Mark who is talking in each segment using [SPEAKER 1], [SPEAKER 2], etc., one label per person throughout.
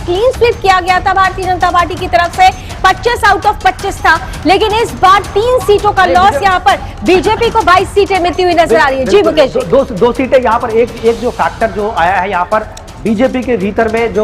[SPEAKER 1] Clean sweep किया गया था भारतीय जनता पार्टी की तरफ से, 25 आउट ऑफ 25 था, लेकिन इस बार 3 सीटों का लॉस यहाँ पर बीजेपी को 22 सीटें मिलती हुई नजर आ रही है। जी मुकेश जी,
[SPEAKER 2] दो सीटें यहाँ पर, एक जो फैक्टर जो आया है यहाँ पर बीजेपी के भीतर में जो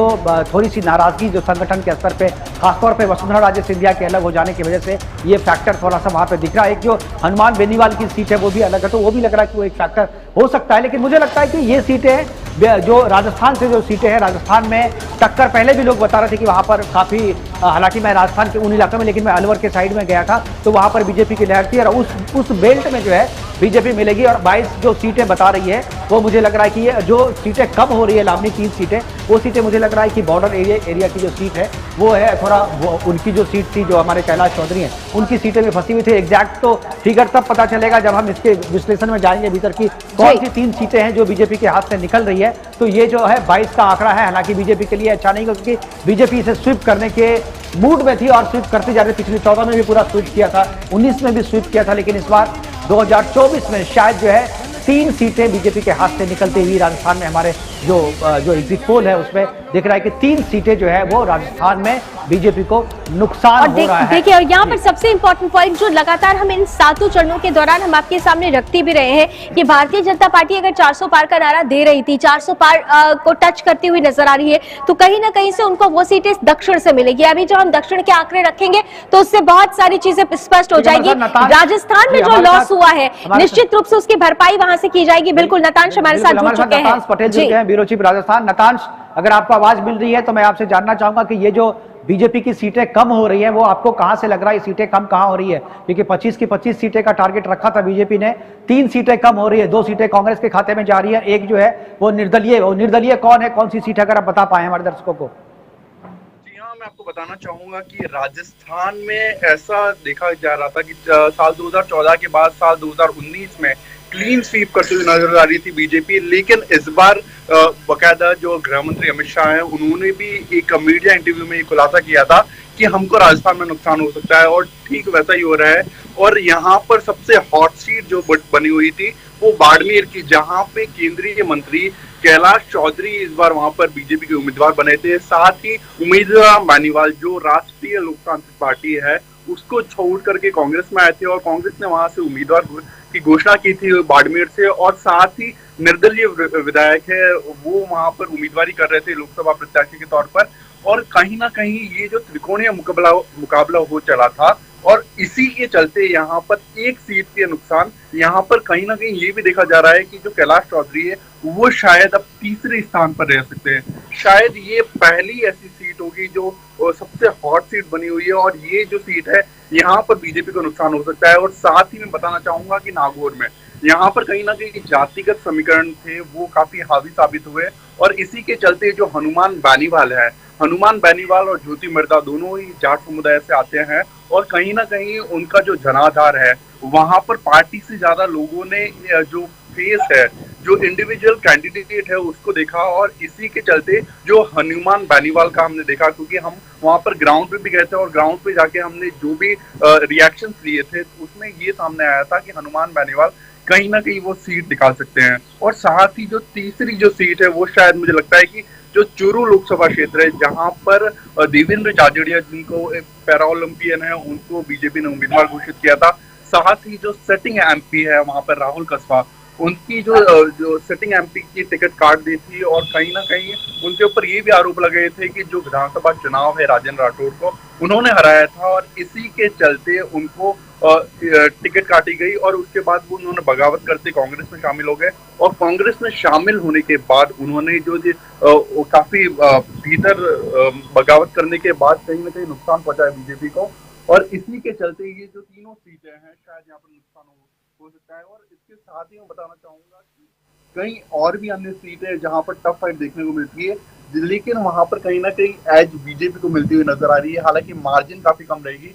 [SPEAKER 2] थोड़ी सी नाराजगी जो संगठन के स्तर पे, खासतौर पे वसुंधरा राजे सिंधिया के अलग हो जाने की वजह से ये फैक्टर थोड़ा सा वहां पे दिख रहा है। एक जो हनुमान बेनीवाल की सीट है वो भी अलग है, तो वो भी लग रहा है कि वो एक फैक्टर हो सकता है। लेकिन मुझे लगता है कि ये सीटें जो राजस्थान से जो सीटें हैं, राजस्थान में टक्कर पहले भी लोग बता रहे थे कि वहां पर काफी, हालांकि मैं राजस्थान के उन इलाकों में, लेकिन मैं अलवर के साइड में गया था तो वहां पर बीजेपी की लहर थी और उस बेल्ट में जो है बीजेपी मिलेगी। और 22 जो सीटें बता रही है वो मुझे लग रहा है कि ये जो सीटें कम हो रही है लामनी 3 सीटें, वो सीटें मुझे लग रहा है कि बॉर्डर एरिया की जो सीट है वो है थोड़ा, उनकी जो सीट थी जो हमारे कैलाश चौधरी हैं उनकी सीटें में फंसी हुई थी। एग्जैक्ट तो फिगर तब पता चलेगा जब हम इसके विश्लेषण में जाएंगे भीतर की कौन सी 3 सीटें हैं जो बीजेपी के हाथ से निकल रही है। तो ये जो है 22 का आंकड़ा है, हालांकि बीजेपी के लिए अच्छा नहीं, क्योंकि बीजेपी इसे स्वीप करने के मूड में थी और स्वीप करती जा रही। पिछली 14 में भी पूरा स्वीप किया था, 19 में भी स्वीप किया था, लेकिन इस बार 2024 में शायद जो है 3 सीटें बीजेपी के हाथ से निकलती हुई राजस्थान में, हमारे जो एग्जिट पोल है उसमें दिख रहा है कि 3 सीटें जो है वो राजस्थान में बीजेपी को नुकसान हो रहा है।
[SPEAKER 1] देखिए, और यहाँ पर सबसे इंपॉर्टेंट पॉइंट जो लगातार हम इन 7 चरणों के दौरान हम आपके सामने रखते भी रहे हैं कि भारतीय जनता पार्टी अगर 400 पार का नारा दे रही थी, 400 पार को टच करती हुई नजर आ रही है, तो कहीं ना कहीं से उनको वो सीटें दक्षिण से मिलेगी। अभी जो हम दक्षिण के आंकड़े रखेंगे तो उससे बहुत सारी चीजें स्पष्ट हो जाएगी। राजस्थान में जो लॉस हुआ है निश्चित रूप से उसकी भरपाई वहां से की जाएगी। बिल्कुल, नतांश हमारे साथ जुड़ चुके हैं।
[SPEAKER 2] पटेल जुड़ गए हैं, ब्यूरो चीफ राजस्थान। नतांश, अगर आपको आवाज मिल रही है तो मैं आपसे जानना चाहूंगा कि ये जो बीजेपी की सीटें कम हो रही हैं वो आपको कहां से लग रहा है, ये सीटें कम कहां हो रही है? क्योंकि 25 की 25 सीटें का टारगेट रखा था बीजेपी ने, 3 सीटें कम हो रही है, 2 सीटें कांग्रेस के खाते में जा रही है, एक जो है वो निर्दलीय कौन है, कौन सी सीट है, अगर आप बता पाए हमारे दर्शकों को।
[SPEAKER 3] मैं आपको बताना चाहूंगा कि राजस्थान में ऐसा देखा जा रहा था कि साल 2014 के बाद साल 2019 में क्लीन स्वीप करते हुए नजर आ रही थी बीजेपी, लेकिन इस बार बकायदा जो गृह मंत्री अमित शाह हैं उन्होंने भी एक मीडिया इंटरव्यू में खुलासा किया था कि हमको राजस्थान में नुकसान हो सकता है, और ठीक वैसा ही हो रहा है। और यहाँ पर सबसे हॉट सीट जो बनी हुई थी वो बाड़मेर की, जहाँ पे केंद्रीय मंत्री कैलाश चौधरी इस बार वहां पर बीजेपी के उम्मीदवार बने थे। साथ ही उम्मीदवार बेनीवाल जो राष्ट्रीय लोकतांत्रिक पार्टी है उसको छोड़ करके कांग्रेस में आए थे, और कांग्रेस ने वहां से उम्मीदवार की घोषणा की थी बाड़मेर से, और साथ ही निर्दलीय विधायक है वो वहां पर उम्मीदवारी कर रहे थे लोकसभा प्रत्याशी के तौर पर। और कहीं ना कहीं ये जो त्रिकोणीय मुकाबला हो चला था, और इसी के चलते यहाँ पर एक सीट के नुकसान, यहाँ पर कहीं ना कहीं ये भी देखा जा रहा है कि जो कैलाश चौधरी है वो शायद अब तीसरे स्थान पर रह सकते हैं। शायद ये पहली ऐसी सीट होगी जो सबसे हॉट सीट बनी हुई है, और ये जो सीट है यहाँ पर बीजेपी को नुकसान हो सकता है। और साथ ही मैं बताना चाहूंगा कि नागौर में यहाँ पर कहीं ना कहीं जातिगत समीकरण थे वो काफी हावी साबित हुए, और इसी के चलते जो हनुमान बेनीवाल और ज्योति मिर्धा दोनों ही जाट समुदाय से आते हैं, और कहीं ना कहीं उनका जो जनाधार है वहां पर पार्टी से ज्यादा लोगों ने जो फेस है, जो इंडिविजुअल कैंडिडेट है उसको देखा, और इसी के चलते जो हनुमान बेनीवाल का हमने देखा, क्योंकि हम वहां पर ग्राउंड पे भी गए थे और ग्राउंड पे जाके हमने जो भी रिएक्शंस लिए थे उसमें ये सामने आया था कि हनुमान बेनीवाल कहीं ना कहीं वो सीट निकाल सकते हैं। और साथ ही जो तीसरी जो सीट है वो शायद मुझे लगता है कि जो चूरू लोकसभा क्षेत्र है जहां पर देवेंद्र झाझड़िया जिनको पैरा ओलंपियन है उनको बीजेपी ने उम्मीदवार घोषित किया था, साथ ही जो सेटिंग एमपी है वहां पर राहुल कस्बा, उनकी जो सेटिंग एमपी की टिकट काट दी थी, और कहीं ना कहीं उनके ऊपर ये भी आरोप लगे थे कि जो विधानसभा चुनाव है राजेंद्र राठौड़ को उन्होंने हराया था, और इसी के चलते उनको टिकट काटी गई, और उसके बाद वो उन्होंने बगावत करते कांग्रेस में शामिल हो गए। और कांग्रेस में शामिल होने के बाद उन्होंने जो काफी भीतर बगावत करने के बाद कहीं ना कहीं नुकसान पहुंचा है बीजेपी को, और इसी के चलते ये जो तीनों सीटें हैं शायद यहाँ पर नुकसान हो सकता है। और इसके साथ ही मैं बताना चाहूंगा कि कई और भी अन्य सीटें हैं जहां पर टफ फाइट देखने को मिलती है, लेकिन वहां पर कहीं ना कहीं एज बीजेपी को मिलती हुई नजर आ रही है, हालांकि मार्जिन काफी कम रहेगी।